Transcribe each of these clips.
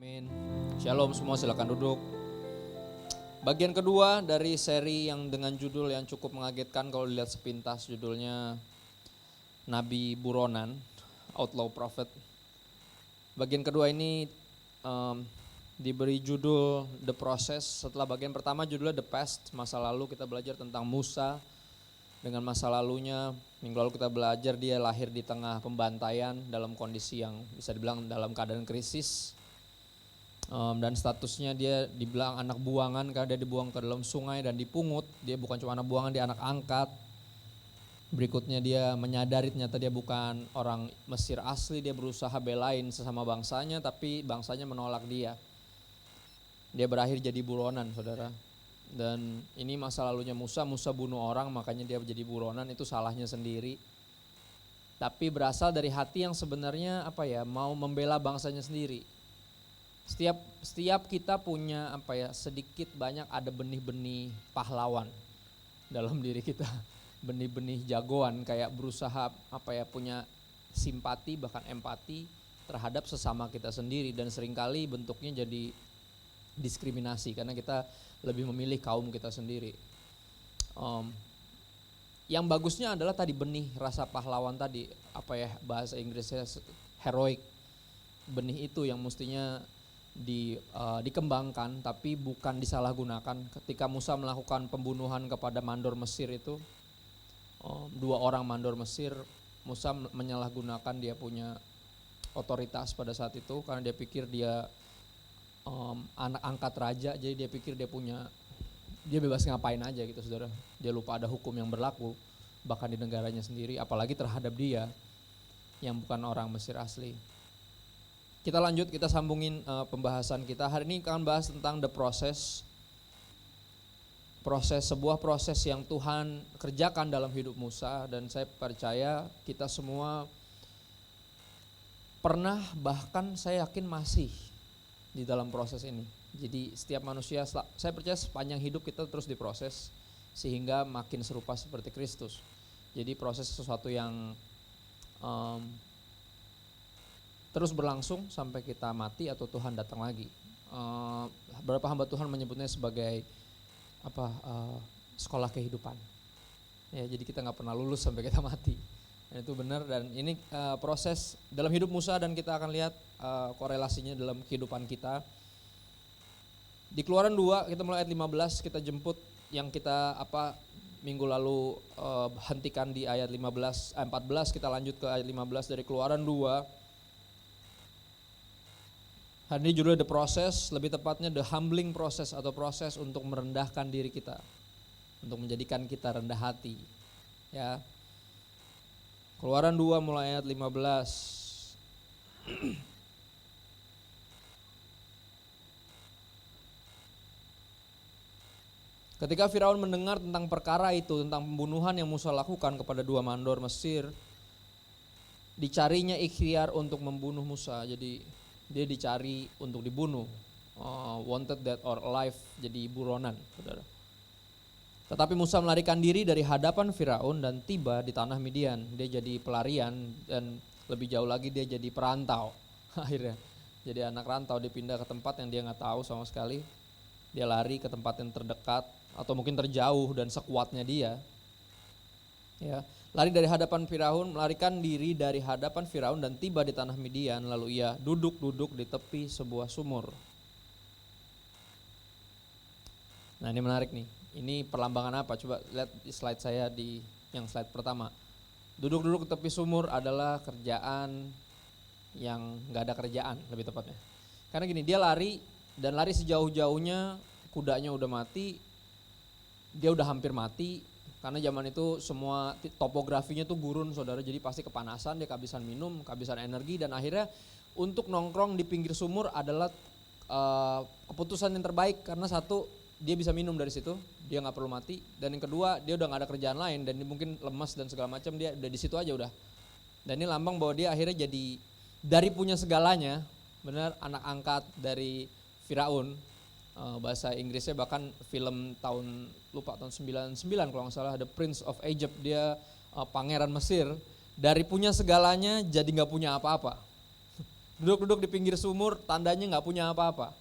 Amin. Shalom semua, silakan duduk. Bagian kedua dari seri yang dengan judul yang cukup mengagetkan kalau dilihat sepintas, judulnya Nabi Buronan, Outlaw Prophet. Bagian kedua ini diberi judul The Process. Setelah bagian pertama judulnya The Past, masa lalu, kita belajar tentang Musa dengan masa lalunya. Minggu lalu kita belajar dia lahir di tengah pembantaian dalam kondisi yang bisa dibilang dalam keadaan krisis. Dan statusnya dia dibilang anak buangan karena dia dibuang ke dalam sungai dan dipungut. Dia bukan cuma anak buangan, dia anak angkat. Berikutnya dia menyadari ternyata dia bukan orang Mesir asli, dia berusaha belain sesama bangsanya tapi bangsanya menolak dia. Dia berakhir jadi buronan, saudara. Dan ini masa lalunya Musa bunuh orang makanya dia jadi buronan, itu salahnya sendiri. Tapi berasal dari hati yang sebenarnya mau membela bangsanya sendiri. Setiap kita punya sedikit banyak ada benih-benih pahlawan dalam diri kita, benih-benih jagoan kayak berusaha punya simpati bahkan empati terhadap sesama kita sendiri, dan seringkali bentuknya jadi diskriminasi karena kita lebih memilih kaum kita sendiri. Yang bagusnya adalah tadi benih rasa pahlawan tadi, bahasa Inggrisnya heroic, benih itu yang mestinya dikembangkan tapi bukan disalahgunakan. Ketika Musa melakukan pembunuhan kepada mandor Mesir itu, 2 orang mandor Mesir, Musa menyalahgunakan dia punya otoritas pada saat itu karena dia pikir dia anak angkat raja, jadi dia pikir dia bebas ngapain aja gitu, saudara. Dia lupa ada hukum yang berlaku bahkan di negaranya sendiri, apalagi terhadap dia yang bukan orang Mesir asli. Kita lanjut, kita sambungin pembahasan kita. Hari ini akan bahas tentang the process. Sebuah proses yang Tuhan kerjakan dalam hidup Musa, dan saya percaya kita semua pernah, bahkan saya yakin masih di dalam proses ini. Jadi setiap manusia, saya percaya sepanjang hidup kita terus diproses sehingga makin serupa seperti Kristus. Jadi proses sesuatu yang terus berlangsung sampai kita mati atau Tuhan datang lagi. Beberapa hamba Tuhan menyebutnya sebagai sekolah kehidupan. Ya, jadi kita nggak pernah lulus sampai kita mati. Dan itu benar, dan ini proses dalam hidup Musa, dan kita akan lihat korelasinya dalam kehidupan kita. Di Keluaran 2 kita mulai ayat 15, kita jemput yang kita minggu lalu hentikan di ayat 14, kita lanjut ke ayat 15 dari Keluaran 2. Hari ini judulnya The Process, lebih tepatnya The Humbling Process atau proses untuk merendahkan diri kita, untuk menjadikan kita rendah hati. Ya. Keluaran 2 mulai ayat 15. Ketika Firaun mendengar tentang perkara itu, tentang pembunuhan yang Musa lakukan kepada 2 mandor Mesir, dicarinya ikhtiar untuk membunuh Musa. Jadi dia dicari untuk dibunuh, wanted dead or alive, jadi buronan, saudara. Tetapi Musa melarikan diri dari hadapan Firaun dan tiba di tanah Midian. Dia jadi pelarian, dan lebih jauh lagi dia jadi perantau. Akhirnya jadi anak rantau, dia pindah ke tempat yang dia nggak tahu sama sekali. Dia lari ke tempat yang terdekat atau mungkin terjauh dan sekuatnya dia. Ya, lari dari hadapan Firaun, melarikan diri dari hadapan Firaun dan tiba di tanah Midian, lalu ia duduk di tepi sebuah sumur. Nah, ini menarik nih. Ini perlambangan apa? Coba lihat di slide saya, di yang slide pertama. Duduk di tepi sumur adalah kerjaan yang gak ada kerjaan, lebih tepatnya. Karena gini, dia lari dan lari sejauh-jauhnya, kudanya udah mati, dia udah hampir mati. Karena zaman itu semua topografinya tuh gurun, saudara, jadi pasti kepanasan, dia kehabisan minum, kehabisan energi, dan akhirnya untuk nongkrong di pinggir sumur adalah keputusan yang terbaik. Karena satu, dia bisa minum dari situ, dia nggak perlu mati, dan yang kedua, dia udah nggak ada kerjaan lain, dan dia mungkin lemas dan segala macam, dia udah di situ aja udah. Dan ini lambang bahwa dia akhirnya jadi dari punya segalanya, benar, anak angkat dari Firaun. Bahasa Inggrisnya bahkan film tahun 99 kalau nggak salah, The Prince of Egypt, dia pangeran Mesir, dari punya segalanya jadi nggak punya apa-apa. Duduk-duduk di pinggir sumur, tandanya nggak punya apa-apa.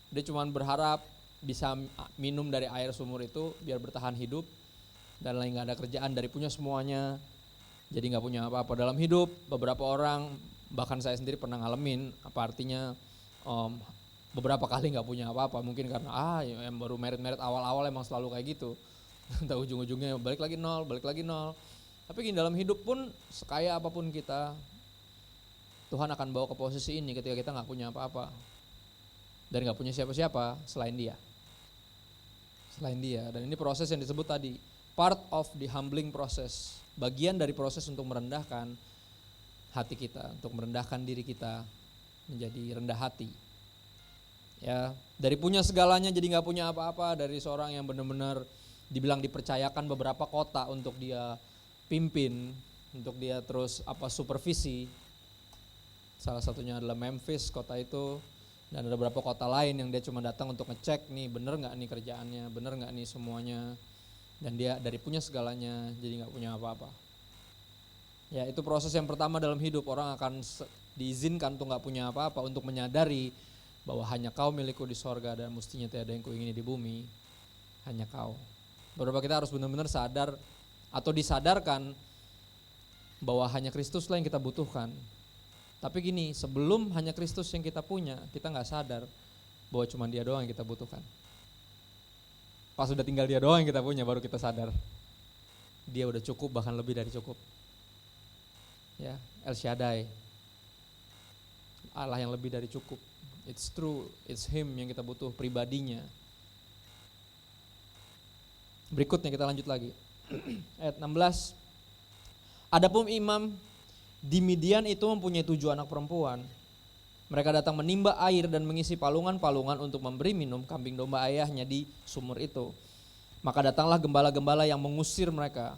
Dia cuma berharap bisa minum dari air sumur itu biar bertahan hidup, dan lain nggak ada kerjaan, dari punya semuanya jadi nggak punya apa-apa dalam hidup. Beberapa orang, bahkan saya sendiri pernah ngalamin apa artinya beberapa kali nggak punya apa-apa, mungkin karena yang baru merit awal-awal emang selalu kayak gitu. Entah ujung-ujungnya balik lagi nol. Tapi gini, dalam hidup pun sekaya apapun kita, Tuhan akan bawa ke posisi ini ketika kita nggak punya apa-apa dan nggak punya siapa-siapa selain Dia. Dan ini proses yang disebut tadi, part of the humbling process, bagian dari proses untuk merendahkan hati kita, untuk merendahkan diri kita menjadi rendah hati. Ya, dari punya segalanya jadi nggak punya apa-apa, dari seorang yang benar-benar dibilang dipercayakan beberapa kota untuk dia pimpin, untuk dia terus supervisi. Salah satunya adalah Memphis, kota itu, dan ada beberapa kota lain yang dia cuma datang untuk ngecek nih bener nggak nih kerjaannya, bener nggak nih semuanya, dan dia dari punya segalanya jadi nggak punya apa-apa. Ya, itu proses yang pertama dalam hidup. Orang akan diizinkan untuk nggak punya apa-apa, untuk menyadari bahwa hanya Kau milikku di sorga dan mestinya tiada yang kuingini di bumi, hanya Kau. Beberapa kita harus benar-benar sadar atau disadarkan bahwa hanya Kristuslah yang kita butuhkan. Tapi gini, sebelum hanya Kristus yang kita punya, kita nggak sadar bahwa cuma Dia doang yang kita butuhkan. Pas udah tinggal Dia doang yang kita punya, baru kita sadar Dia udah cukup, bahkan lebih dari cukup. Ya, El Shaddai, Allah yang lebih dari cukup. It's true, it's Him yang kita butuh, pribadinya. Berikutnya kita lanjut lagi. Ayat 16. Adapun imam di Midian itu mempunyai 7 anak perempuan. Mereka datang menimba air dan mengisi palungan-palungan untuk memberi minum kambing domba ayahnya di sumur itu. Maka datanglah gembala-gembala yang mengusir mereka.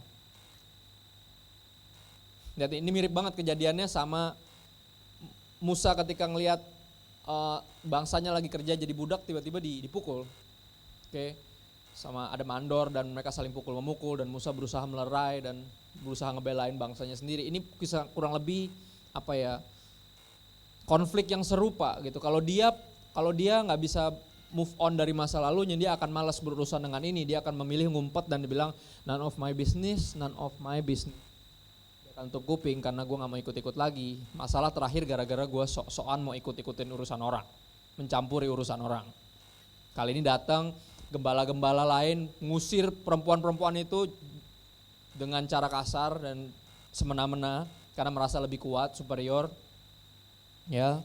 Lihat, ini mirip banget kejadiannya sama Musa ketika ngelihat bangsanya lagi kerja jadi budak, tiba-tiba dipukul. Oke. Sama ada mandor dan mereka saling pukul-memukul, dan Musa berusaha melerai dan berusaha ngebelain bangsanya sendiri. Ini kisah kurang lebih konflik yang serupa gitu. Kalau dia nggak bisa move on dari masa lalunya, dia akan malas berurusan dengan ini. Dia akan memilih ngumpet dan dibilang none of my business. Dia akan tutup kuping karena gue nggak mau ikut-ikut lagi. Masalah terakhir gara-gara gue sok-sokan mau ikut-ikutin urusan orang, mencampuri urusan orang. Kali ini datang gembala-gembala lain ngusir perempuan-perempuan itu dengan cara kasar dan semena-mena karena merasa lebih kuat, superior. Ya.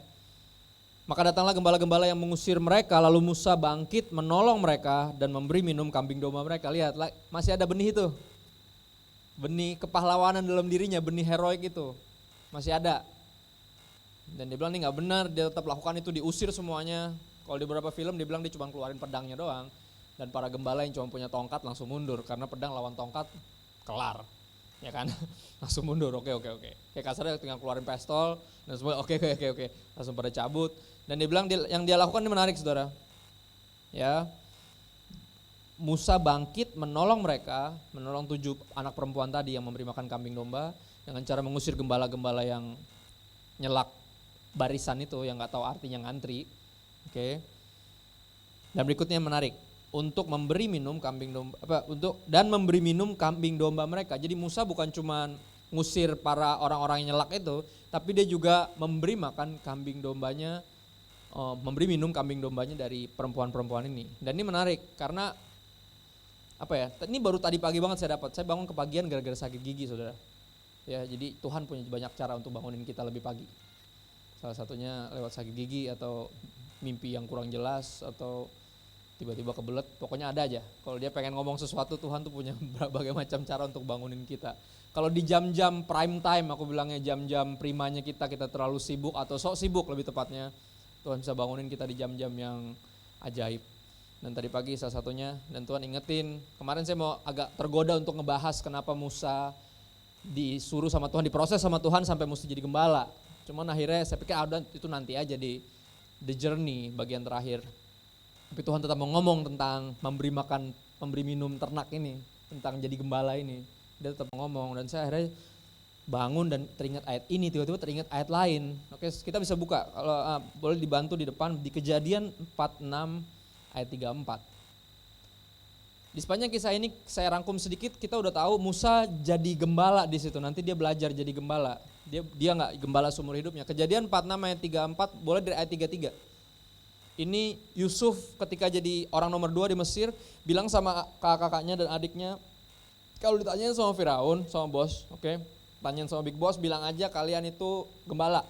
Maka datanglah gembala-gembala yang mengusir mereka, lalu Musa bangkit menolong mereka dan memberi minum kambing domba mereka. Lihat, masih ada benih itu. Benih kepahlawanan dalam dirinya, benih heroik itu masih ada. Dan dia bilang ini gak benar, dia tetap lakukan itu, diusir semuanya. Kalau di beberapa film dia bilang dia cuma keluarin pedangnya doang. Dan para gembala yang cuma punya tongkat langsung mundur, karena pedang lawan tongkat kelar, ya kan? Langsung mundur, oke. Kayak kasarnya tinggal keluarin pistol dan semua oke, langsung pada cabut. Dan dia bilang yang dia lakukan ini menarik, saudara. Ya, Musa bangkit menolong mereka, menolong 7 anak perempuan tadi yang memberi makan kambing domba dengan cara mengusir gembala-gembala yang nyelak barisan itu, yang nggak tahu artinya ngantri. Oke. Dan berikutnya yang menarik, untuk memberi minum kambing domba memberi minum kambing domba mereka. Jadi Musa bukan cuma ngusir para orang-orang yang nyelak itu, tapi dia juga memberi makan kambing dombanya, memberi minum kambing dombanya dari perempuan-perempuan ini. Dan ini menarik karena ini baru tadi pagi banget saya bangun kepagian gara-gara sakit gigi, saudara. Ya, jadi Tuhan punya banyak cara untuk bangunin kita lebih pagi. Salah satunya lewat sakit gigi atau mimpi yang kurang jelas atau tiba-tiba kebelet, pokoknya ada aja. Kalau dia pengen ngomong sesuatu, Tuhan tuh punya berbagai macam cara untuk bangunin kita. Kalau di jam-jam prime time, aku bilangnya jam-jam primanya kita terlalu sibuk atau sok sibuk lebih tepatnya, Tuhan bisa bangunin kita di jam-jam yang ajaib. Dan tadi pagi salah satunya, dan Tuhan ingetin, kemarin saya mau agak tergoda untuk ngebahas kenapa Musa disuruh sama Tuhan, diproses sama Tuhan sampai mesti jadi gembala. Cuman akhirnya saya pikir itu nanti aja di the journey bagian terakhir. Tapi Tuhan tetap mau ngomong tentang memberi minum ternak ini, tentang jadi gembala ini. Dia tetap ngomong, dan saya akhirnya bangun dan teringat ayat ini, tiba-tiba teringat ayat lain. Oke, kita bisa buka, kalau boleh dibantu di depan, di Kejadian 46 ayat 34. Di sepanjang kisah ini saya rangkum sedikit, kita udah tahu Musa jadi gembala di situ. Nanti dia belajar jadi gembala. Dia nggak gembala seumur hidupnya. Kejadian 46 ayat 34, boleh dari ayat 33. Ini Yusuf ketika jadi orang nomor 2 di Mesir, bilang sama kakak-kakaknya dan adiknya, kalau ditanyain sama Firaun, sama bos, oke, tanyain sama Big Boss, bilang aja kalian itu gembala.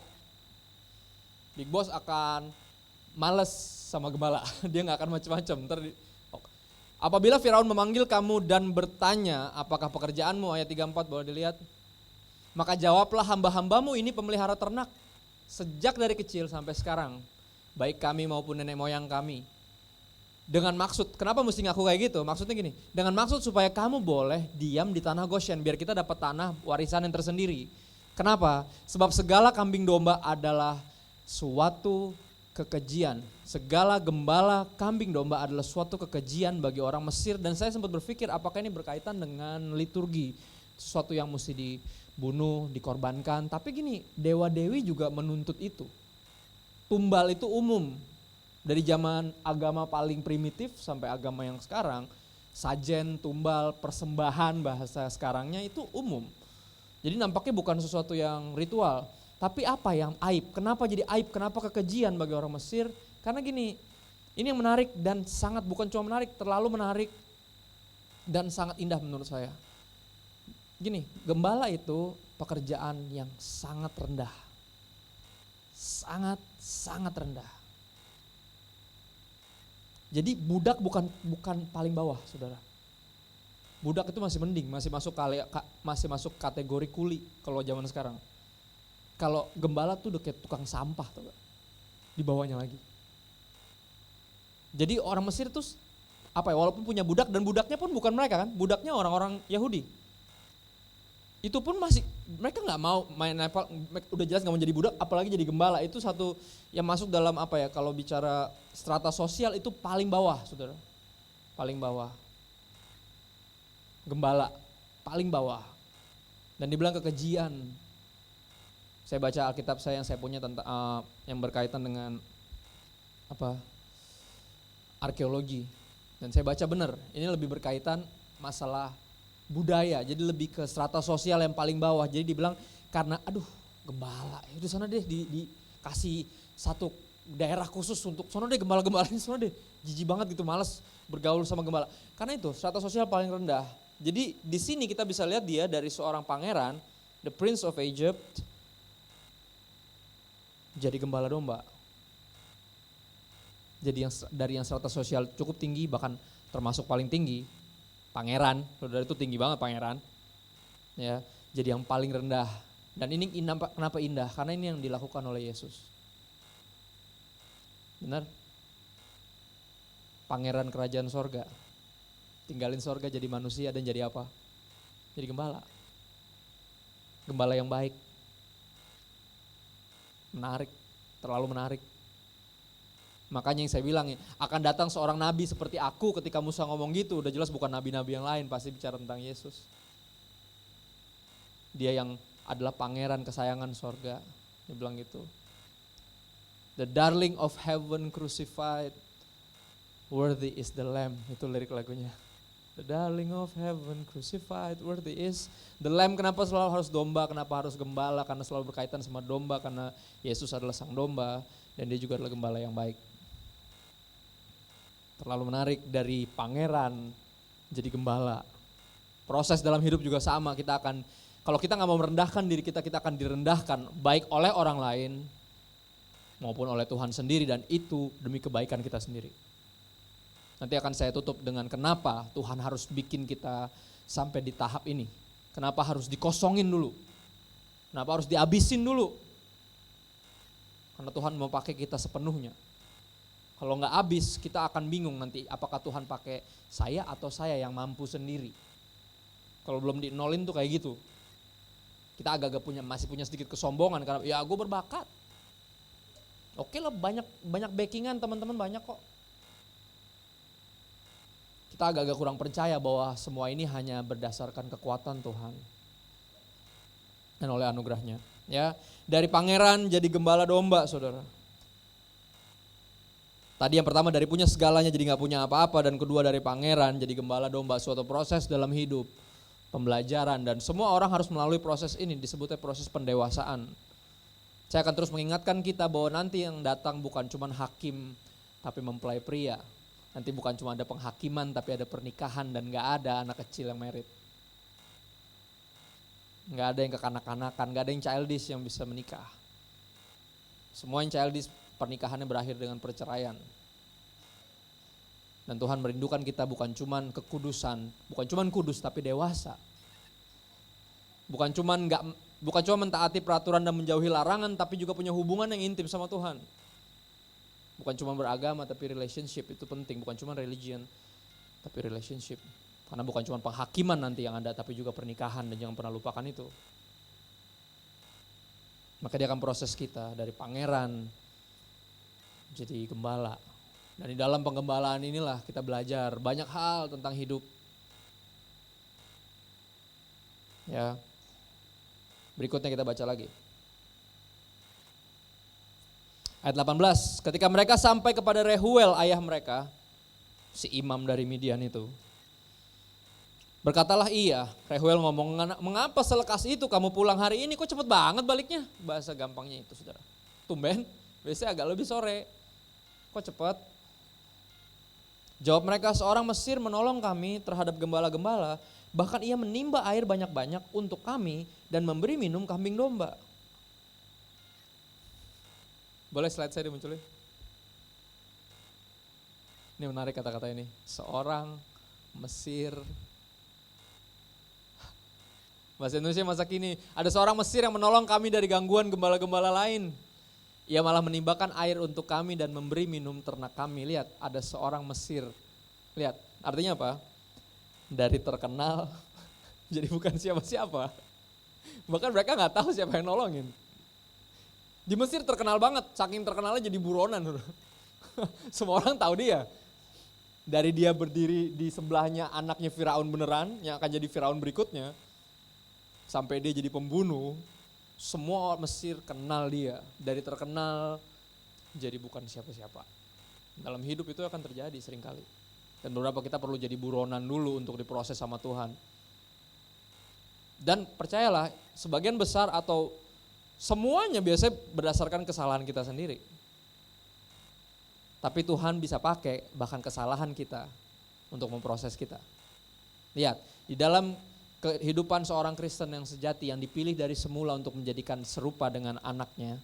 Big Boss akan males sama gembala, dia nggak akan macam-macam. Apabila Firaun memanggil kamu dan bertanya, apakah pekerjaanmu, ayat 34 boleh dilihat. Maka jawablah, hamba-hambamu ini pemelihara ternak sejak dari kecil sampai sekarang, baik kami maupun nenek moyang kami. Dengan maksud, kenapa mesti ngaku kayak gitu? Maksudnya gini, dengan maksud supaya kamu boleh diam di tanah Goshen, biar kita dapat tanah warisan yang tersendiri. Kenapa? Sebab segala kambing domba adalah suatu kekejian. Segala gembala kambing domba adalah suatu kekejian bagi orang Mesir. Dan saya sempat berpikir apakah ini berkaitan dengan liturgi, sesuatu yang mesti dibunuh, dikorbankan. Tapi gini, dewa-dewi juga menuntut itu. Tumbal itu umum. Dari zaman agama paling primitif sampai agama yang sekarang, sajen, tumbal, persembahan bahasa sekarangnya itu umum. Jadi nampaknya bukan sesuatu yang ritual. Tapi apa yang aib? Kenapa jadi aib? Kenapa kekejian bagi orang Mesir? Karena gini, ini yang menarik dan sangat, bukan cuma menarik, terlalu menarik dan sangat indah menurut saya. Gini, gembala itu pekerjaan yang sangat rendah. Sangat rendah. Jadi budak bukan paling bawah, saudara. Budak itu masih mending, masih masuk kategori kuli kalau zaman sekarang. Kalau gembala tuh udah kayak tukang sampah tuh, di bawahnya lagi. Jadi orang Mesir tuh walaupun punya budak, dan budaknya pun bukan mereka kan, budaknya orang-orang Yahudi. Itu pun masih, mereka nggak mau main Nepal, udah jelas nggak mau jadi budak, apalagi jadi gembala. Itu satu yang masuk dalam kalau bicara strata sosial itu paling bawah, saudara, paling bawah. Gembala paling bawah, dan dibilang kekejian. Saya baca Alkitab saya yang saya punya tentang yang berkaitan dengan arkeologi, dan saya baca benar ini lebih berkaitan masalah budaya, jadi lebih ke strata sosial yang paling bawah. Jadi dibilang karena gembala di sana deh, dikasih satu daerah khusus untuk sono deh, gembala-gembala ini sono deh, jijik banget gitu, malas bergaul sama gembala. Karena itu strata sosial paling rendah. Jadi di sini kita bisa lihat dia dari seorang pangeran, the Prince of Egypt, jadi gembala domba. Jadi dari yang strata sosial cukup tinggi, bahkan termasuk paling tinggi, pangeran, saudara, itu tinggi banget pangeran. Ya, jadi yang paling rendah. Dan ini kenapa indah? Karena ini yang dilakukan oleh Yesus. Benar? Pangeran kerajaan sorga, tinggalin sorga jadi manusia dan jadi apa? Jadi gembala. Gembala yang baik. Menarik, terlalu menarik. Makanya yang saya bilang, akan datang seorang nabi seperti aku. Ketika Musa ngomong gitu, udah jelas bukan nabi-nabi yang lain, pasti bicara tentang Yesus. Dia yang adalah pangeran kesayangan sorga, dia bilang gitu. The darling of heaven crucified, worthy is the lamb, itu lirik lagunya. The darling of heaven crucified, worthy is the lamb. Kenapa selalu harus domba, kenapa harus gembala? Karena selalu berkaitan sama domba, karena Yesus adalah sang domba dan dia juga adalah gembala yang baik. Terlalu menarik, dari pangeran jadi gembala. Proses dalam hidup juga sama, kalau kita gak mau merendahkan diri kita akan direndahkan baik oleh orang lain maupun oleh Tuhan sendiri, dan itu demi kebaikan kita sendiri. Nanti akan saya tutup dengan kenapa Tuhan harus bikin kita sampai di tahap ini. Kenapa harus dikosongin dulu. Kenapa harus dihabisin dulu. Karena Tuhan mau pakai kita sepenuhnya. Kalau gak habis, kita akan bingung nanti apakah Tuhan pakai saya atau saya yang mampu sendiri. Kalau belum dinolin tuh kayak gitu. Kita agak-agak masih punya sedikit kesombongan karena ya gue berbakat. Oke lah, banyak backingan teman-teman, banyak kok. Kita agak-agak kurang percaya bahwa semua ini hanya berdasarkan kekuatan Tuhan. dan oleh anugerahnya. Ya, dari pangeran jadi gembala domba, saudara. Tadi yang pertama dari punya segalanya jadi gak punya apa-apa, dan kedua dari pangeran jadi gembala domba, suatu proses dalam hidup, pembelajaran, dan semua orang harus melalui proses ini, disebutnya proses pendewasaan. Saya akan terus mengingatkan kita bahwa nanti yang datang bukan cuma hakim tapi mempelai pria. Nanti bukan cuma ada penghakiman tapi ada pernikahan, dan gak ada anak kecil yang married. Gak ada yang kekanak-kanakan, gak ada yang childish yang bisa menikah. Semua yang childish pernikahannya berakhir dengan perceraian. Dan Tuhan merindukan kita bukan cuman kekudusan, bukan cuman kudus tapi dewasa. Bukan cuman mentaati peraturan dan menjauhi larangan, tapi juga punya hubungan yang intim sama Tuhan. Bukan cuma beragama tapi relationship itu penting, bukan cuma religion tapi relationship. Karena bukan cuma penghakiman nanti yang ada, tapi juga pernikahan, dan jangan pernah lupakan itu. Maka dia akan proses kita dari pangeran jadi gembala. Dan di dalam penggembalaan inilah kita belajar banyak hal tentang hidup. Ya. Berikutnya kita baca lagi. Ayat 18, ketika mereka sampai kepada Rehuel ayah mereka, si imam dari Midian itu. Berkatalah ia, Rehuel ngomong, mengapa selekas itu kamu pulang hari ini, kok cepet banget baliknya? Bahasa gampangnya itu, saudara. Tumben, biasanya agak lebih sore. Kok cepat? Jawab mereka, seorang Mesir menolong kami terhadap gembala-gembala, bahkan ia menimba air banyak-banyak untuk kami dan memberi minum kambing domba. Boleh slide saya dimunculin? Ini menarik kata-kata ini. Seorang Mesir. Bahasa Indonesia masa kini, ada seorang Mesir yang menolong kami dari gangguan gembala-gembala lain. Ia malah menimbakan air untuk kami dan memberi minum ternak kami. Lihat, ada seorang Mesir. Lihat, artinya apa? Dari terkenal jadi bukan siapa-siapa. Bahkan mereka gak tahu siapa yang nolongin. Di Mesir terkenal banget, saking terkenalnya jadi buronan. Semua orang tahu dia. Dari dia berdiri di sebelahnya anaknya Firaun beneran, yang akan jadi Firaun berikutnya, sampai dia jadi pembunuh. Semua orang Mesir kenal dia, dari terkenal jadi bukan siapa-siapa. Dalam hidup itu akan terjadi seringkali. Dan beberapa kita perlu jadi buronan dulu untuk diproses sama Tuhan. Dan percayalah, sebagian besar atau semuanya biasanya berdasarkan kesalahan kita sendiri. Tapi Tuhan bisa pakai bahkan kesalahan kita untuk memproses kita. Lihat, di dalam kehidupan seorang Kristen yang sejati yang dipilih dari semula untuk menjadikan serupa dengan anaknya,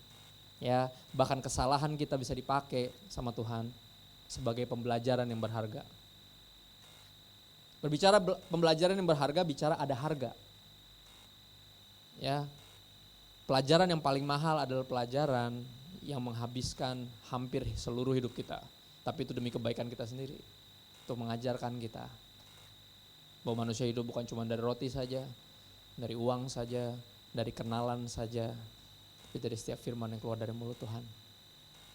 ya, bahkan kesalahan kita bisa dipakai sama Tuhan sebagai pembelajaran yang berharga. Berbicara pembelajaran yang berharga, bicara ada harga. Ya. Pelajaran yang paling mahal adalah pelajaran yang menghabiskan hampir seluruh hidup kita. Tapi itu demi kebaikan kita sendiri. Untuk mengajarkan kita bahwa manusia hidup bukan cuma dari roti saja, dari uang saja, dari kenalan saja, tapi dari setiap firman yang keluar dari mulut Tuhan.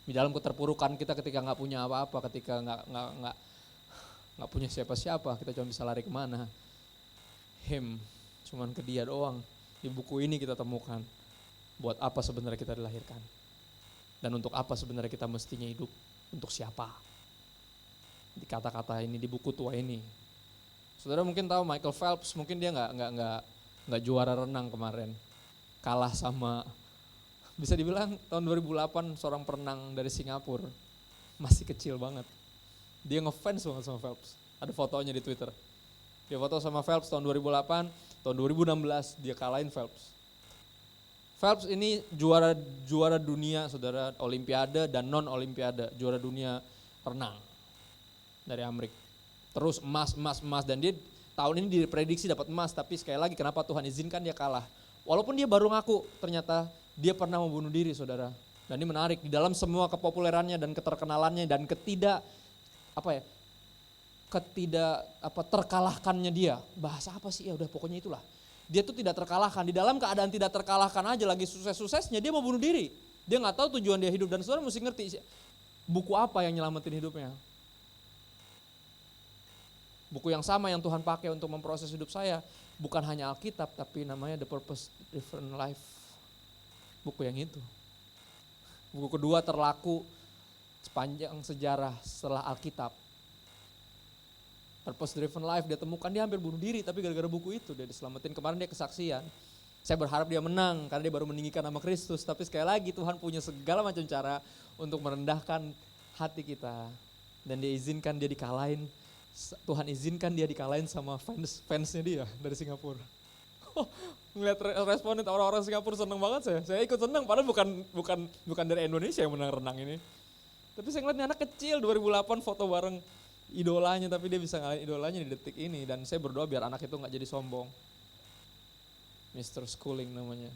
Di dalam keterpurukan kita ketika nggak punya apa-apa, ketika nggak punya siapa-siapa, kita cuma bisa lari kemana? Cuman ke Dia doang. Di buku ini kita temukan buat apa sebenarnya kita dilahirkan, dan untuk apa sebenarnya kita mestinya hidup, untuk siapa. Di kata-kata ini, di buku tua ini. Saudara mungkin tahu Michael Phelps, mungkin dia nggak juara renang kemarin, kalah sama, bisa dibilang tahun 2008 seorang perenang dari Singapura, masih kecil banget. Dia ngefans banget sama Phelps, ada fotonya di Twitter. Dia foto sama Phelps tahun 2008, tahun 2016 dia kalahin Phelps. Phelps ini juara dunia, saudara, olimpiade dan non olimpiade, juara dunia renang dari Amerika. Terus emas, dan dia tahun ini diprediksi dapat emas, tapi sekali lagi kenapa Tuhan izinkan dia kalah. Walaupun dia baru ngaku, ternyata dia pernah membunuh diri, saudara. Dan ini menarik, di dalam semua kepopulerannya dan keterkenalannya dan terkalahkannya dia. Bahasa apa sih? Ya udah pokoknya itulah. Dia tuh tidak terkalahkan, di dalam keadaan tidak terkalahkan aja lagi sukses-suksesnya dia mau bunuh diri. Dia nggak tahu tujuan dia hidup, dan saudara mesti ngerti buku apa yang nyelamatin hidupnya. Buku yang sama yang Tuhan pakai untuk memproses hidup saya bukan hanya Alkitab, tapi namanya The Purpose Driven Life. Buku yang itu. Buku kedua terlaku sepanjang sejarah setelah Alkitab. Purpose Driven Life dia temukan, dia hampir bunuh diri tapi gara-gara buku itu dia diselamatin. Kemarin dia kesaksian. Saya berharap dia menang karena dia baru meninggikan nama Kristus. Tapi sekali lagi Tuhan punya segala macam cara untuk merendahkan hati kita. Dan dia izinkan dia dikalahin. Tuhan izinkan dia dikalahin sama fansnya dia dari Singapura. Ngeliat responden orang-orang Singapura seneng banget saya. Saya ikut seneng padahal bukan dari Indonesia yang menang renang ini. Tapi saya ngeliat anak kecil 2008 foto bareng idolanya, tapi dia bisa ngalahin idolanya di detik ini. Dan saya berdoa biar anak itu gak jadi sombong. Mr. Schooling namanya.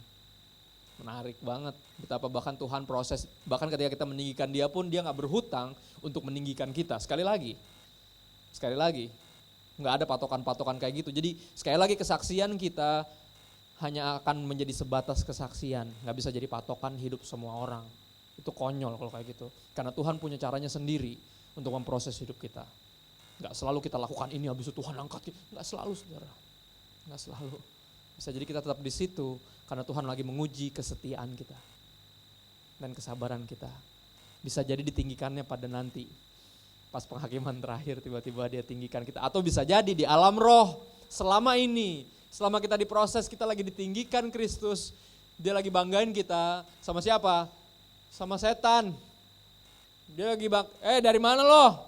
Menarik banget. Betapa bahkan Tuhan proses, bahkan ketika kita meninggikan dia pun dia gak berhutang untuk meninggikan kita. Sekali lagi, gak ada patokan-patokan kayak gitu. Jadi sekali lagi kesaksian kita hanya akan menjadi sebatas kesaksian. Gak bisa jadi patokan hidup semua orang. Itu konyol kalau kayak gitu. Karena Tuhan punya caranya sendiri untuk memproses hidup kita. Gak selalu kita lakukan ini habis itu Tuhan angkat. Gak selalu saudara. Gak selalu. Bisa jadi kita tetap di situ karena Tuhan lagi menguji kesetiaan kita. Dan kesabaran kita. Bisa jadi ditinggikannya pada nanti. Pas penghakiman terakhir tiba-tiba dia tinggikan kita. Atau bisa jadi di alam roh selama ini. Selama kita diproses kita lagi ditinggikan Kristus. Dia lagi banggain kita sama siapa? Sama setan. Dia lagi dari mana lo?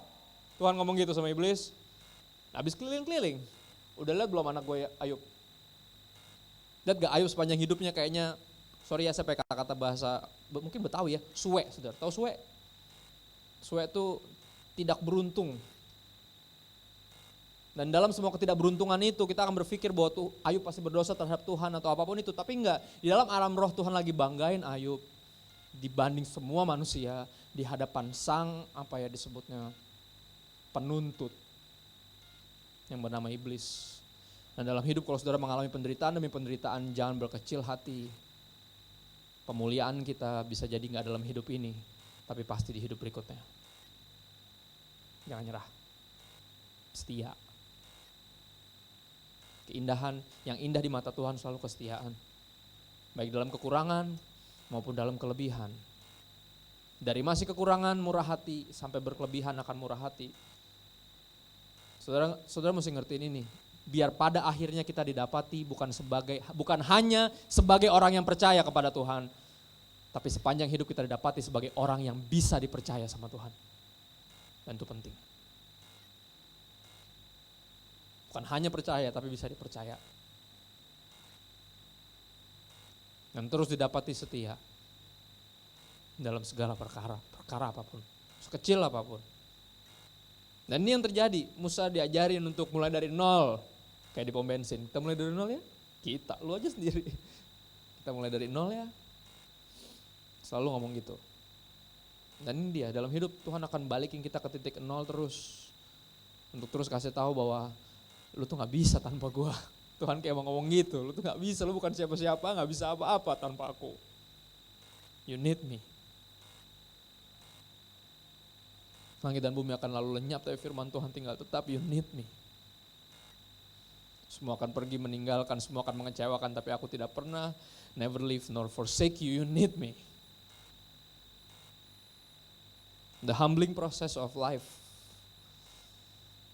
Tuhan ngomong gitu sama iblis. Habis keliling-keliling. Udah lihat belum anak gue Ayub? Lihat gak Ayub sepanjang hidupnya kayaknya, sorry ya saya pakai kata-kata bahasa, mungkin Betawi ya, suwe, saudara. Tahu suwe? Suwe itu tidak beruntung. Dan dalam semua ketidakberuntungan itu kita akan berpikir bahwa Ayub pasti berdosa terhadap Tuhan atau apapun itu. Tapi enggak, di dalam alam roh Tuhan lagi banggain Ayub dibanding semua manusia di hadapan sang, disebutnya, penuntut yang bernama iblis. Dan dalam hidup kalau saudara mengalami penderitaan demi penderitaan, jangan berkecil hati. Pemuliaan kita bisa jadi gak dalam hidup ini, tapi pasti di hidup berikutnya. Jangan nyerah. Setia. Keindahan, yang indah di mata Tuhan selalu kesetiaan. Baik dalam kekurangan maupun dalam kelebihan. Dari masih kekurangan murah hati sampai berkelebihan akan murah hati. Saudara mesti ngertiin ini. Biar pada akhirnya kita didapati bukan hanya sebagai orang yang percaya kepada Tuhan, tapi sepanjang hidup kita didapati sebagai orang yang bisa dipercaya sama Tuhan. Dan itu penting. Bukan hanya percaya, tapi bisa dipercaya. Dan terus didapati setia dalam segala perkara apapun, sekecil apapun. Dan ini yang terjadi, Musa diajarin untuk mulai dari nol, kayak di pom bensin. Kita mulai dari nol ya? Lu aja sendiri. Kita mulai dari nol ya. Selalu ngomong gitu. Dan ini dia, dalam hidup Tuhan akan balikin kita ke titik nol terus. Untuk terus kasih tahu bahwa lu tuh gak bisa tanpa gua. Tuhan kayak mau ngomong gitu, lu tuh gak bisa, lu bukan siapa-siapa, gak bisa apa-apa tanpa aku. You need me. Langit dan bumi akan lalu lenyap, tapi firman Tuhan tinggal tetap, you need me. Semua akan pergi meninggalkan, semua akan mengecewakan, tapi aku tidak pernah, never leave nor forsake you, you need me. The humbling process of life.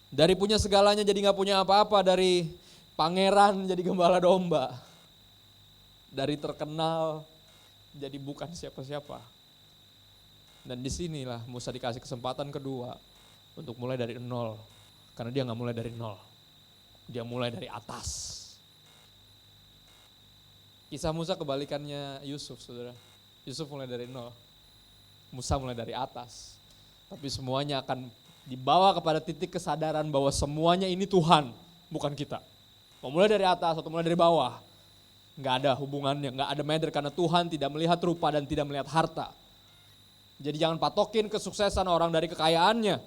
Dari punya segalanya jadi gak punya apa-apa, dari pangeran jadi gembala domba. Dari terkenal jadi bukan siapa-siapa. Dan disinilah Musa dikasih kesempatan kedua untuk mulai dari nol. Karena dia gak mulai dari nol. Dia mulai dari atas. Kisah Musa kebalikannya Yusuf, saudara. Yusuf mulai dari nol. Musa mulai dari atas. Tapi semuanya akan dibawa kepada titik kesadaran bahwa semuanya ini Tuhan, bukan kita. Mau mulai dari atas atau mulai dari bawah, gak ada hubungannya, gak ada matter karena Tuhan tidak melihat rupa dan tidak melihat harta. Jadi jangan patokin kesuksesan orang dari kekayaannya.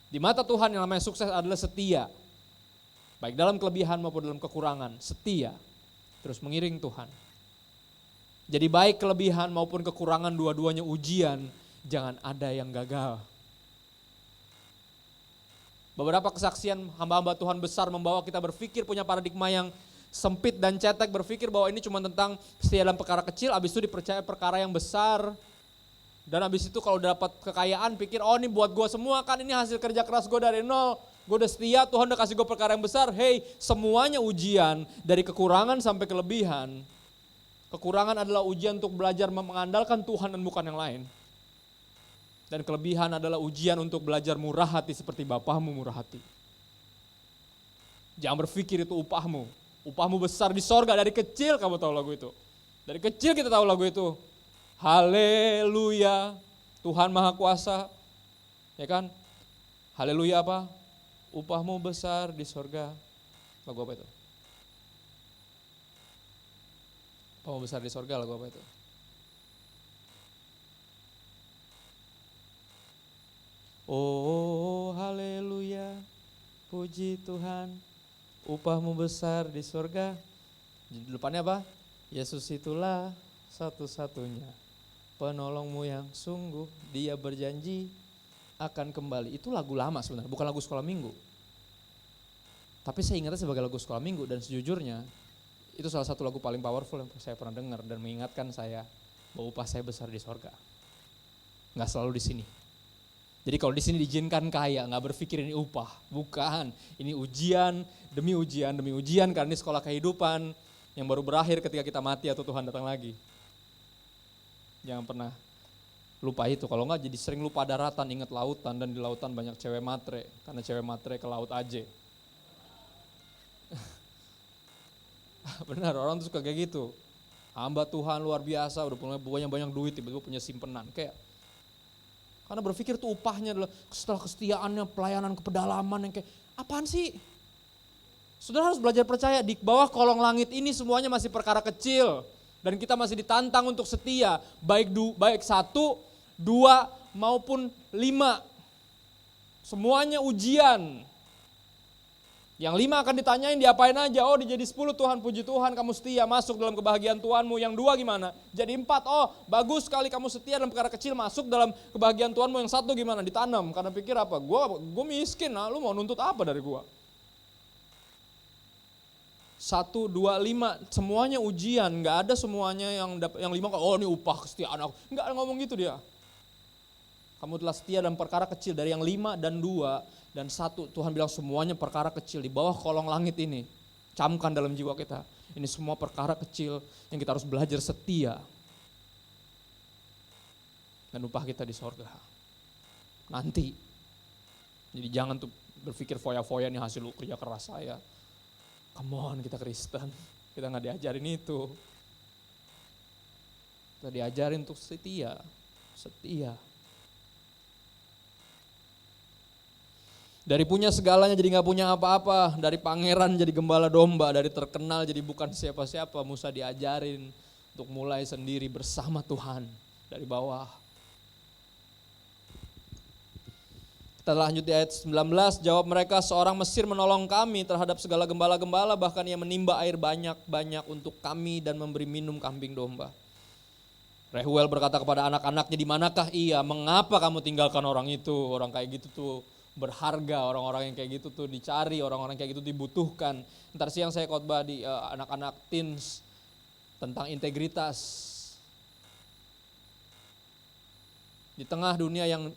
Di mata Tuhan yang namanya sukses adalah setia. Baik dalam kelebihan maupun dalam kekurangan, setia. Terus mengiring Tuhan. Jadi baik kelebihan maupun kekurangan dua-duanya ujian, jangan ada yang gagal. Beberapa kesaksian hamba-hamba Tuhan besar membawa kita berpikir punya paradigma yang sempit dan cetek, berpikir bahwa ini cuma tentang setia dalam perkara kecil, habis itu dipercaya perkara yang besar. Dan habis itu kalau dapat kekayaan pikir, oh ini buat gue semua kan, ini hasil kerja keras gue dari nol. Gue udah setia, Tuhan udah kasih gue perkara yang besar. Hey, semuanya ujian, dari kekurangan sampai kelebihan. Kekurangan adalah ujian untuk belajar mengandalkan Tuhan dan bukan yang lain. Dan kelebihan adalah ujian untuk belajar murah hati seperti Bapamu murah hati. Jangan berpikir itu upahmu. Upahmu besar di sorga, dari kecil kamu tahu lagu itu. Dari kecil kita tahu lagu itu. Haleluya, Tuhan Maha Kuasa. Ya kan? Haleluya apa? Upahmu besar di sorga. Lagu apa itu? Upahmu besar di sorga, lagu apa itu? Oh haleluya, puji Tuhan, upahmu besar di surga. Di depannya apa? Yesus itulah satu-satunya penolongmu yang sungguh, dia berjanji akan kembali. Itu lagu lama sebenarnya, bukan lagu sekolah minggu. Tapi saya ingatnya sebagai lagu sekolah minggu, dan sejujurnya itu salah satu lagu paling powerful yang saya pernah dengar dan mengingatkan saya bahwa upah saya besar di surga. Nggak selalu di sini. Jadi kalau di sini diizinkan kaya, nggak berpikir ini upah, bukan. Ini ujian demi ujian karena ini sekolah kehidupan yang baru berakhir ketika kita mati atau Tuhan datang lagi. Jangan pernah lupa itu. Kalau nggak jadi sering lupa daratan, ingat lautan, dan di lautan banyak cewek matre karena cewek matre ke laut aja. Benar, orang tuh suka kayak gitu. Hamba Tuhan luar biasa, udah punya banyak duit, tiba-tiba punya simpenan kayak. Karena berpikir tuh upahnya adalah setelah kesetiaannya, pelayanan ke pedalaman yang kayak, apaan sih? Saudara harus belajar percaya, di bawah kolong langit ini semuanya masih perkara kecil. Dan kita masih ditantang untuk setia, baik 1, 2 maupun 5. Semuanya ujian. Yang 5 akan ditanyain diapain aja, oh dia jadi 10, Tuhan puji Tuhan kamu setia masuk dalam kebahagiaan Tuhanmu. Yang 2 gimana? Jadi 4, oh bagus sekali kamu setia dalam perkara kecil masuk dalam kebahagiaan Tuhanmu. Yang 1 gimana? Ditanam, karena pikir apa? Gue miskin, nah, lu mau nuntut apa dari gue? 1, 2, 5, semuanya ujian, gak ada semuanya yang 5, oh ini upah kesetiaan aku. Gak ngomong gitu dia. Kamu telah setia dalam perkara kecil, dari yang 5 dan 2 dan 1, Tuhan bilang semuanya perkara kecil di bawah kolong langit ini. Camkan dalam jiwa kita, ini semua perkara kecil yang kita harus belajar setia. Dan upah kita di sorga. Nanti. Jadi jangan tuh berpikir foya-foya nih hasil kerja keras saya. Come on, kita Kristen, kita gak diajarin itu. Kita diajarin untuk setia. Dari punya segalanya jadi gak punya apa-apa, dari pangeran jadi gembala domba, dari terkenal jadi bukan siapa-siapa. Musa diajarin untuk mulai sendiri bersama Tuhan dari bawah. Kita lanjut di ayat 19, jawab mereka, seorang Mesir menolong kami terhadap segala gembala-gembala, bahkan ia menimba air banyak-banyak untuk kami dan memberi minum kambing domba. Rehuel berkata kepada anak-anaknya, di manakah ia? Mengapa kamu tinggalkan orang itu? Orang kayak gitu tuh berharga, orang-orang yang kayak gitu tuh dicari, orang-orang kayak gitu dibutuhkan. Ntar siang saya khotbah di anak-anak teens tentang integritas. Di tengah dunia yang,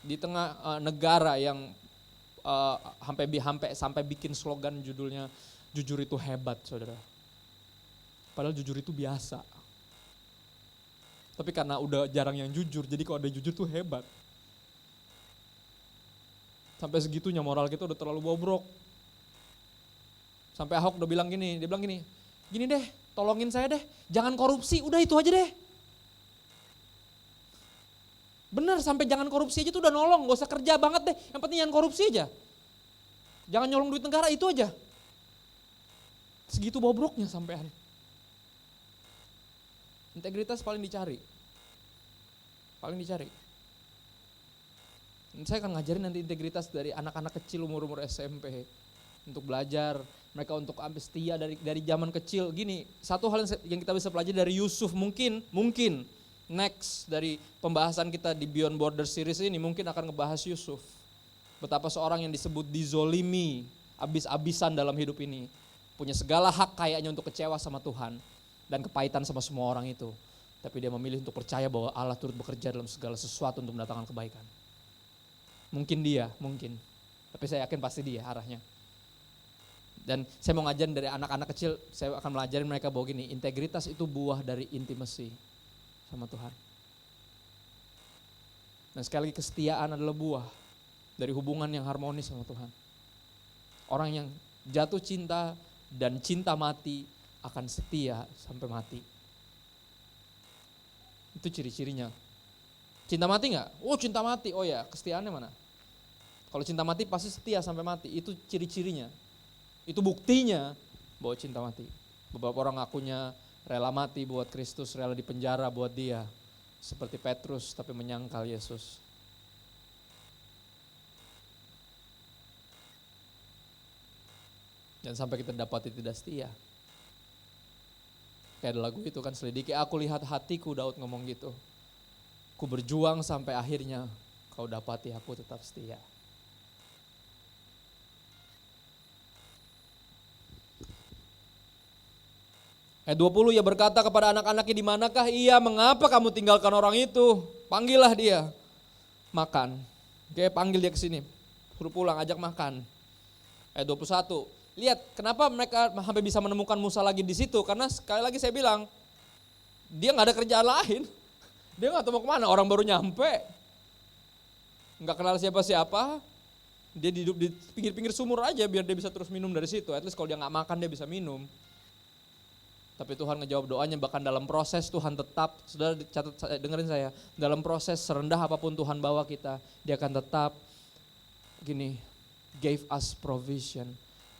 di tengah negara yang sampai bikin slogan judulnya jujur itu hebat, saudara. Padahal jujur itu biasa. Tapi karena udah jarang yang jujur, jadi kalau ada jujur tuh hebat. Sampai segitunya moral kita udah terlalu bobrok. Sampai Ahok udah bilang gini, dia bilang gini deh, tolongin saya deh, jangan korupsi, udah itu aja deh. Bener, sampai jangan korupsi aja tuh udah nolong, gak usah kerja banget deh, yang penting jangan korupsi aja. Jangan nyolong duit negara, itu aja. Segitu bobroknya sampean. Integritas paling dicari. Saya akan ngajarin nanti integritas dari anak-anak kecil umur-umur SMP. Untuk belajar, mereka untuk setia dari zaman kecil. Gini, satu hal yang kita bisa pelajari dari Yusuf mungkin next dari pembahasan kita di Beyond Border series ini mungkin akan ngebahas Yusuf. Betapa seorang yang disebut dizolimi, abis-abisan dalam hidup ini. Punya segala hak kayaknya untuk kecewa sama Tuhan. Dan kepahitan sama semua orang itu. Tapi dia memilih untuk percaya bahwa Allah turut bekerja dalam segala sesuatu untuk mendatangkan kebaikan. Mungkin dia, mungkin. Tapi saya yakin pasti dia arahnya. Dan saya mau ngajarin dari anak-anak kecil, saya akan melajarin mereka bahwa gini, integritas itu buah dari intimacy sama Tuhan. Dan sekali lagi kesetiaan adalah buah dari hubungan yang harmonis sama Tuhan. Orang yang jatuh cinta dan cinta mati akan setia sampai mati. Itu ciri-cirinya. Cinta mati gak? Oh cinta mati, oh ya kesetiaannya mana? Kalau cinta mati pasti setia sampai mati, itu ciri-cirinya. Itu buktinya bahwa cinta mati. Beberapa orang ngakunya rela mati buat Kristus, rela dipenjara buat dia. Seperti Petrus tapi menyangkal Yesus. Dan sampai kita dapati tidak setia. Kayak ada lagu itu kan, selidiki aku lihat hatiku, Daud ngomong gitu. Ku berjuang sampai akhirnya kau dapati aku tetap setia. Ayat 20, ia berkata kepada anak-anaknya, di manakah ia, mengapa kamu tinggalkan orang itu? Panggillah dia, makan. Oke, panggil dia ke sini, suruh pulang, ajak makan. Ayat 21, lihat kenapa mereka sampai bisa menemukan Musa lagi di situ? Karena sekali lagi saya bilang, dia nggak ada kerjaan lain, dia nggak tahu mau kemana, orang baru nyampe, nggak kenal siapa-siapa, dia hidup di pinggir-pinggir sumur aja biar dia bisa terus minum dari situ. At least kalau dia nggak makan dia bisa minum. Tapi Tuhan ngejawab doanya, bahkan dalam proses Tuhan tetap, saudara catat, dengerin saya, dalam proses serendah apapun Tuhan bawa kita, dia akan tetap gini, gave us provision.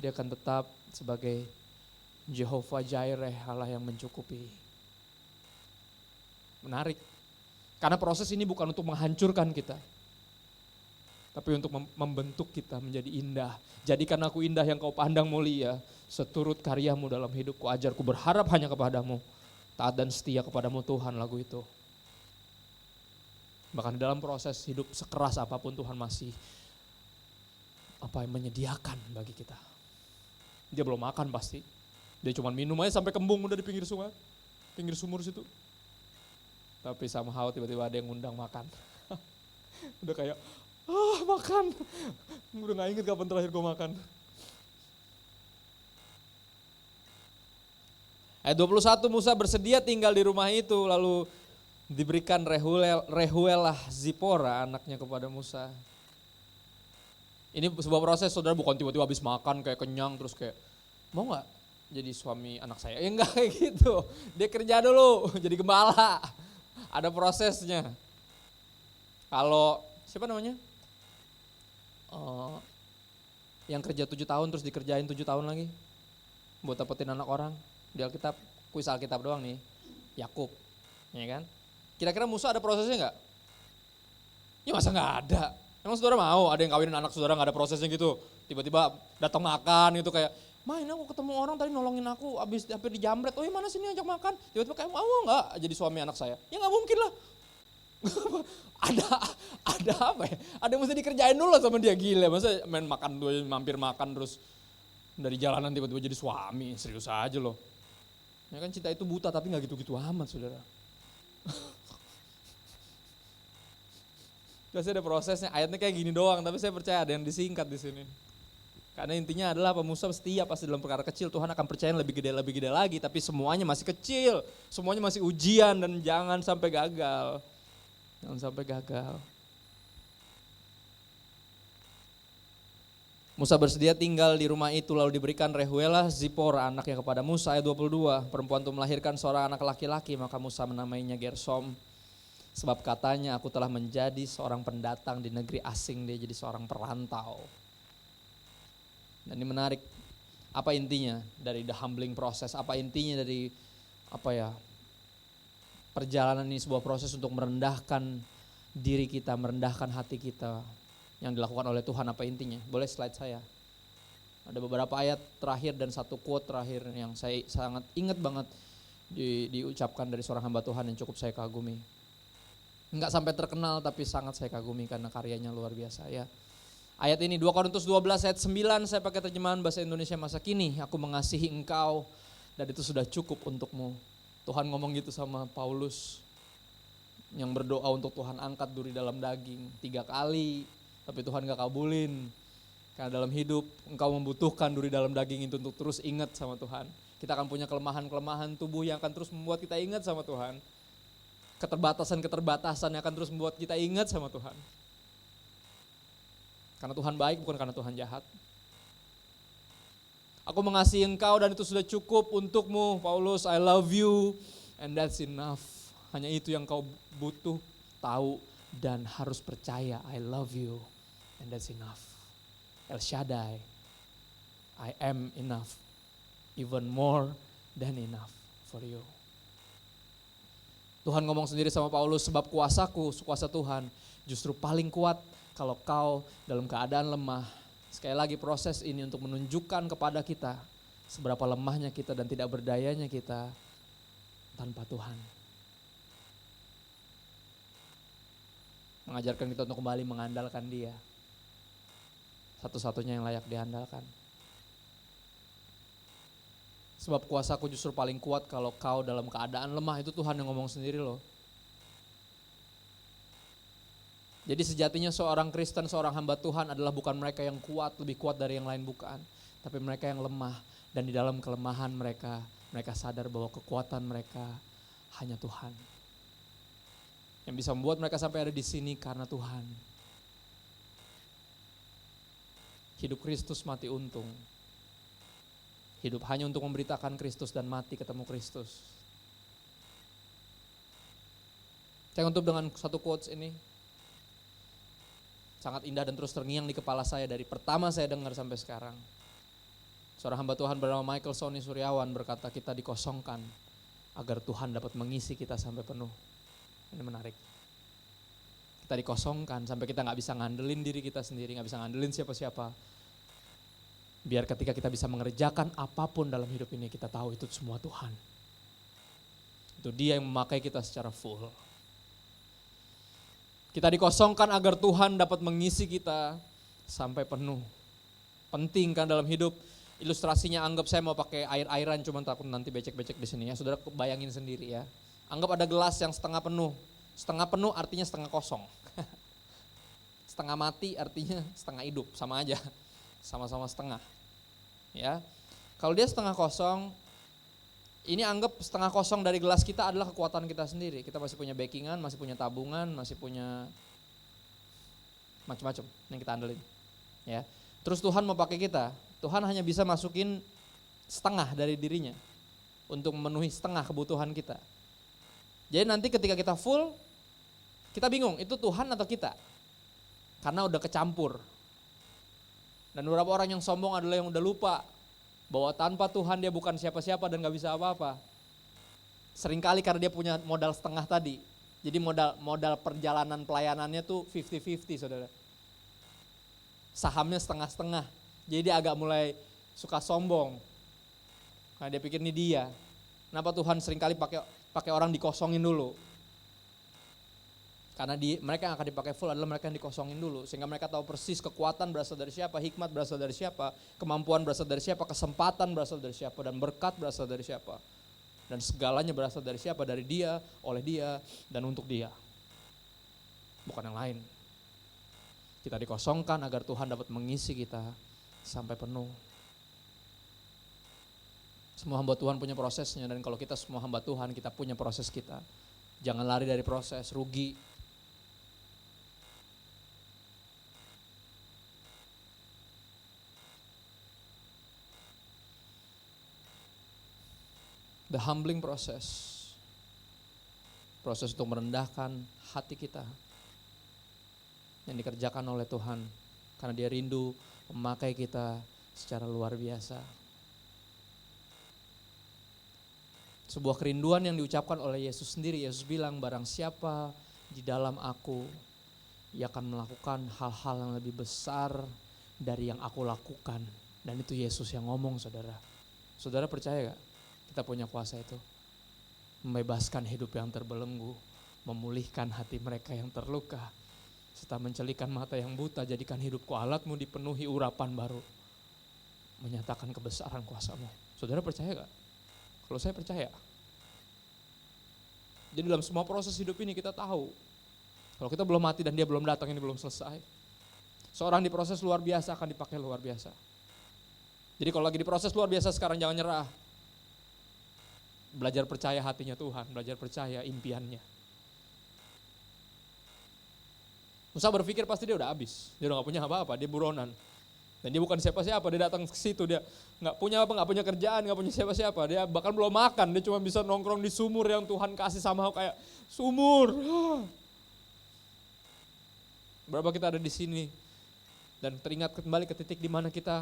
Dia akan tetap sebagai Jehovah Jireh, Allah yang mencukupi. Menarik, karena proses ini bukan untuk menghancurkan kita, tapi untuk membentuk kita menjadi indah. Jadikan aku indah yang kau pandang mulia, seturut karyamu dalam hidupku, ajarku berharap hanya kepadamu, taat dan setia kepadamu Tuhan, lagu itu. Bahkan dalam proses hidup sekeras apapun Tuhan masih menyediakan bagi kita. Dia belum makan pasti, dia cuma minum aja sampai kembung udah di pinggir sungai, pinggir sumur situ. Tapi somehow tiba-tiba ada yang ngundang makan. Udah kayak, makan, udah gak inget kapan terakhir gue makan. Ayat 21, Musa bersedia tinggal di rumah itu, lalu diberikan Rehuelah Zipora anaknya kepada Musa. Ini sebuah proses, saudara, bukan tiba-tiba habis makan kayak kenyang terus kayak, mau gak jadi suami anak saya? Ya enggak kayak gitu, dia kerja dulu jadi gembala, ada prosesnya. Kalau siapa namanya? Yang kerja 7 tahun terus dikerjain 7 tahun lagi buat dapetin anak orang. Di Alkitab, kuis Alkitab doang nih, Yakub, ya kan? Kira-kira Musa ada prosesnya gak? Ya masa gak ada? Emang saudara mau ada yang kawinin anak saudara gak ada prosesnya gitu? Tiba-tiba datang makan gitu kayak, main aku ketemu orang tadi nolongin aku, abis hampir dijamret, oh ya mana sini ajak makan? Tiba-tiba kayak, mau gak jadi suami anak saya? Ya gak mungkin lah. ada apa ya? Ada yang mesti dikerjain dulu lah sama dia, gila. Masa main makan dulu, mampir makan terus dari jalanan tiba-tiba jadi suami, serius aja loh. Ya kan cinta itu buta tapi gak gitu-gitu amat saudara. Pasti ada prosesnya, ayatnya kayak gini doang, tapi saya percaya ada yang disingkat di sini. Karena intinya adalah Musa setia pasti dalam perkara kecil, Tuhan akan percaya lebih gede lagi, tapi semuanya masih kecil, semuanya masih ujian dan jangan sampai gagal. Jangan sampai gagal. Musa bersedia tinggal di rumah itu, lalu diberikan Rehuelah Zipora anaknya kepada Musa. Ayat 22, perempuan itu melahirkan seorang anak laki-laki, maka Musa menamainya Gersom. Sebab katanya, aku telah menjadi seorang pendatang di negeri asing, dia jadi seorang perantau. Dan ini menarik, apa intinya dari the humbling process, apa intinya dari perjalanan ini, sebuah proses untuk merendahkan diri kita, merendahkan hati kita yang dilakukan oleh Tuhan. Apa intinya? Boleh slide saya. Ada beberapa ayat terakhir dan satu quote terakhir yang saya sangat ingat banget diucapkan dari seorang hamba Tuhan yang cukup saya kagumi. Enggak sampai terkenal tapi sangat saya kagumi karena karyanya luar biasa ya. Ayat ini 2 Korintus 12 ayat 9 saya pakai terjemahan bahasa Indonesia masa kini. Aku mengasihi engkau dan itu sudah cukup untukmu. Tuhan ngomong gitu sama Paulus yang berdoa untuk Tuhan angkat duri dalam daging 3 kali. Tapi Tuhan gak kabulin. Karena dalam hidup engkau membutuhkan duri dalam daging itu untuk terus ingat sama Tuhan. Kita akan punya kelemahan-kelemahan tubuh yang akan terus membuat kita ingat sama Tuhan. Keterbatasan-keterbatasan yang akan terus membuat kita ingat sama Tuhan. Karena Tuhan baik bukan karena Tuhan jahat. Aku mengasihi engkau dan itu sudah cukup untukmu Paulus, I love you and that's enough. Hanya itu yang kau butuh tahu dan harus percaya, I love you and that's enough. El Shaddai, I am enough, even more than enough for you. Tuhan ngomong sendiri sama Paulus, sebab kuasaku, kuasa Tuhan justru paling kuat kalau kau dalam keadaan lemah. Sekali lagi proses ini untuk menunjukkan kepada kita seberapa lemahnya kita dan tidak berdayanya kita tanpa Tuhan. Mengajarkan kita untuk kembali mengandalkan Dia. Satu-satunya yang layak diandalkan. Sebab kuasaku justru paling kuat kalau kau dalam keadaan lemah. Itu Tuhan yang ngomong sendiri loh. Jadi sejatinya seorang Kristen, seorang hamba Tuhan adalah bukan mereka yang kuat, lebih kuat dari yang lain bukan. Tapi mereka yang lemah dan di dalam kelemahan mereka sadar bahwa kekuatan mereka hanya Tuhan. Yang bisa membuat mereka sampai ada di sini karena Tuhan. Hidup Kristus mati untung. Hidup hanya untuk memberitakan Kristus dan mati ketemu Kristus. Saya tutup dengan satu quotes ini. Sangat indah dan terus terngiang di kepala saya dari pertama saya dengar sampai sekarang. Seorang hamba Tuhan bernama Michael Sony Suryawan berkata, kita dikosongkan agar Tuhan dapat mengisi kita sampai penuh. Ini menarik. Kita dikosongkan sampai kita gak bisa ngandelin diri kita sendiri, gak bisa ngandelin siapa-siapa. Biar ketika kita bisa mengerjakan apapun dalam hidup ini, kita tahu itu semua Tuhan. Itu Dia yang memakai kita secara full. Kita dikosongkan agar Tuhan dapat mengisi kita sampai penuh. Penting kan dalam hidup. Ilustrasinya anggap saya mau pakai air-airan, cuma takut nanti becek-becek di sini ya. Saudara bayangin sendiri ya. Anggap ada gelas yang setengah penuh. Setengah penuh artinya setengah kosong. Setengah mati artinya setengah hidup, sama aja. Sama-sama setengah. Ya. Kalau dia setengah kosong, ini anggap setengah kosong dari gelas kita adalah kekuatan kita sendiri. Kita masih punya backingan, masih punya tabungan, masih punya macam-macam yang kita andelin. Ya. Terus Tuhan mau pakai kita. Tuhan hanya bisa masukin setengah dari dirinya untuk memenuhi setengah kebutuhan kita. Jadi nanti ketika kita full, kita bingung itu Tuhan atau kita. Karena udah kecampur. Dan beberapa orang yang sombong adalah yang udah lupa bahwa tanpa Tuhan dia bukan siapa-siapa dan gak bisa apa-apa. Seringkali karena dia punya modal setengah tadi. Jadi modal perjalanan pelayanannya tuh 50-50 saudara. Sahamnya setengah-setengah. Jadi dia agak mulai suka sombong. Karena dia pikir ini dia. Kenapa Tuhan seringkali pakai orang dikosongin dulu. Karena mereka yang akan dipakai full adalah mereka yang dikosongin dulu. Sehingga mereka tahu persis kekuatan berasal dari siapa, hikmat berasal dari siapa, kemampuan berasal dari siapa, kesempatan berasal dari siapa, dan berkat berasal dari siapa. Dan segalanya berasal dari siapa, dari Dia, oleh Dia, dan untuk Dia. Bukan yang lain. Kita dikosongkan agar Tuhan dapat mengisi kita sampai penuh. Semua hamba Tuhan punya prosesnya, dan kalau kita semua hamba Tuhan, kita punya proses kita. Jangan lari dari proses, rugi. The humbling process. Proses untuk merendahkan hati kita. Yang dikerjakan oleh Tuhan. Karena Dia rindu memakai kita secara luar biasa. Sebuah kerinduan yang diucapkan oleh Yesus sendiri. Yesus bilang, barang siapa di dalam aku, Ia akan melakukan hal-hal yang lebih besar dari yang aku lakukan. Dan itu Yesus yang ngomong saudara. Saudara percaya gak? Kita punya kuasa itu. Membebaskan hidup yang terbelenggu. Memulihkan hati mereka yang terluka. serta mencelikan mata yang buta, jadikan hidupku alatmu, dipenuhi urapan baru, menyatakan kebesaran kuasamu. Saudara percaya gak? Kalau saya percaya. Jadi dalam semua proses hidup ini kita tahu, kalau kita belum mati dan dia belum datang, ini belum selesai. Seorang di proses luar biasa akan dipakai luar biasa. Jadi kalau lagi di proses luar biasa sekarang, jangan nyerah. Belajar percaya hatinya Tuhan, belajar percaya impiannya. Musa berpikir pasti dia udah habis, dia udah gak punya apa-apa, dia buronan. Dan dia bukan siapa-siapa, dia datang ke situ, dia gak punya apa, gak punya kerjaan, gak punya siapa-siapa. Dia bahkan belum makan, dia cuma bisa nongkrong di sumur yang Tuhan kasih sama kayak sumur. Berapa kita ada di sini dan teringat kembali ke titik di mana kita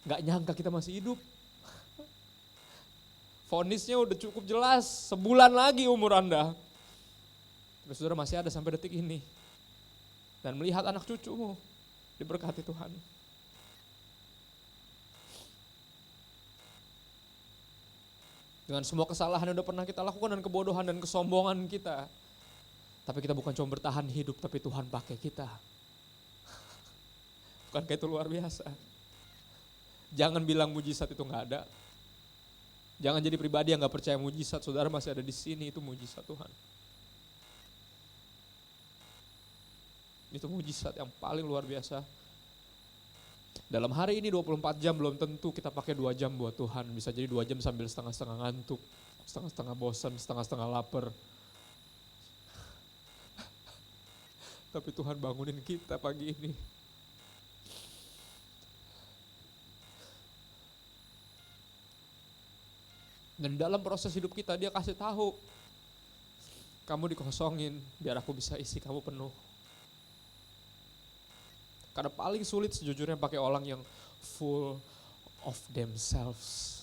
gak nyangka kita masih hidup. Vonisnya udah cukup jelas, sebulan lagi umur Anda. Tapi saudara masih ada sampai detik ini. Dan melihat anak cucumu diberkati Tuhan. Dengan semua kesalahan yang udah pernah kita lakukan dan kebodohan dan kesombongan kita. Tapi kita bukan cuma bertahan hidup, tapi Tuhan pakai kita. Bukankah itu luar biasa? Jangan bilang mujizat itu gak ada. Jangan jadi pribadi yang gak percaya mujizat. Saudara masih ada di sini, itu mujizat Tuhan. Itu mujizat yang paling luar biasa. Dalam hari ini 24 jam belum tentu kita pakai 2 jam buat Tuhan. Bisa jadi 2 jam sambil setengah-setengah ngantuk, setengah-setengah bosan, setengah-setengah lapar. Tapi Tuhan bangunin kita pagi ini. Dan dalam proses hidup kita dia kasih tahu, kamu dikosongin biar aku bisa isi kamu penuh. Karena paling sulit sejujurnya pakai orang yang full of themselves.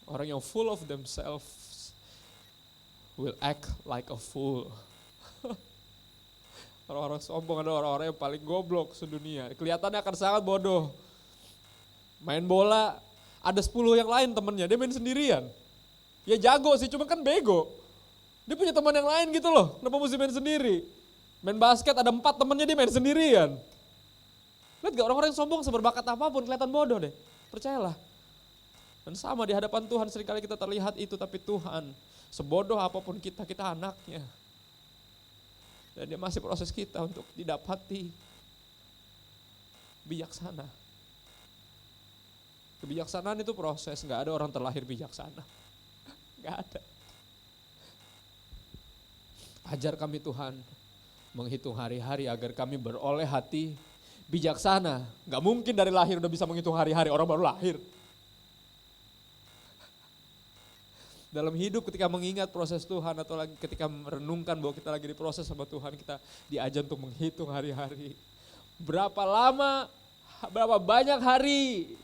Orang yang full of themselves will act like a fool. Orang-orang sombong adalah orang-orang yang paling goblok sedunia. Kelihatannya akan sangat bodoh. Main bola, ada 10 yang lain temennya, dia main sendirian. Ya jago sih, cuma kan bego. Dia punya teman yang lain gitu loh, kenapa mesti main sendiri? Main basket ada 4 temennya, dia main sendirian. Lihat gak orang-orang yang sombong seberbakat apapun kelihatan bodoh deh, percayalah. Dan sama di hadapan Tuhan seringkali kita terlihat itu, tapi Tuhan sebodoh apapun kita, kita anaknya. Dan dia masih proses kita untuk didapati bijaksana. Kebijaksanaan itu proses, gak ada orang terlahir bijaksana. Gak ada. Ajar kami Tuhan menghitung hari-hari agar kami beroleh hati bijaksana. Gak mungkin dari lahir udah bisa menghitung hari-hari, orang baru lahir. Dalam hidup ketika mengingat proses Tuhan atau lagi ketika merenungkan bahwa kita lagi diproses sama Tuhan, kita diajar untuk menghitung hari-hari. Berapa lama, berapa banyak hari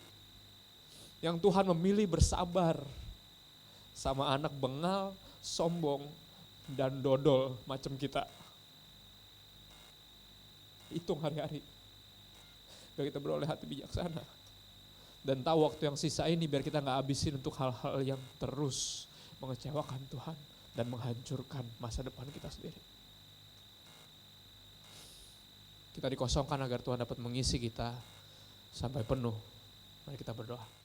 yang Tuhan memilih bersabar sama anak bengal, sombong, dan dodol macam kita. Hitung hari-hari. Biar kita beroleh hati bijaksana. Dan tahu waktu yang sisa ini biar kita gak habisin untuk hal-hal yang terus mengecewakan Tuhan dan menghancurkan masa depan kita sendiri. Kita dikosongkan agar Tuhan dapat mengisi kita sampai penuh. Mari kita berdoa.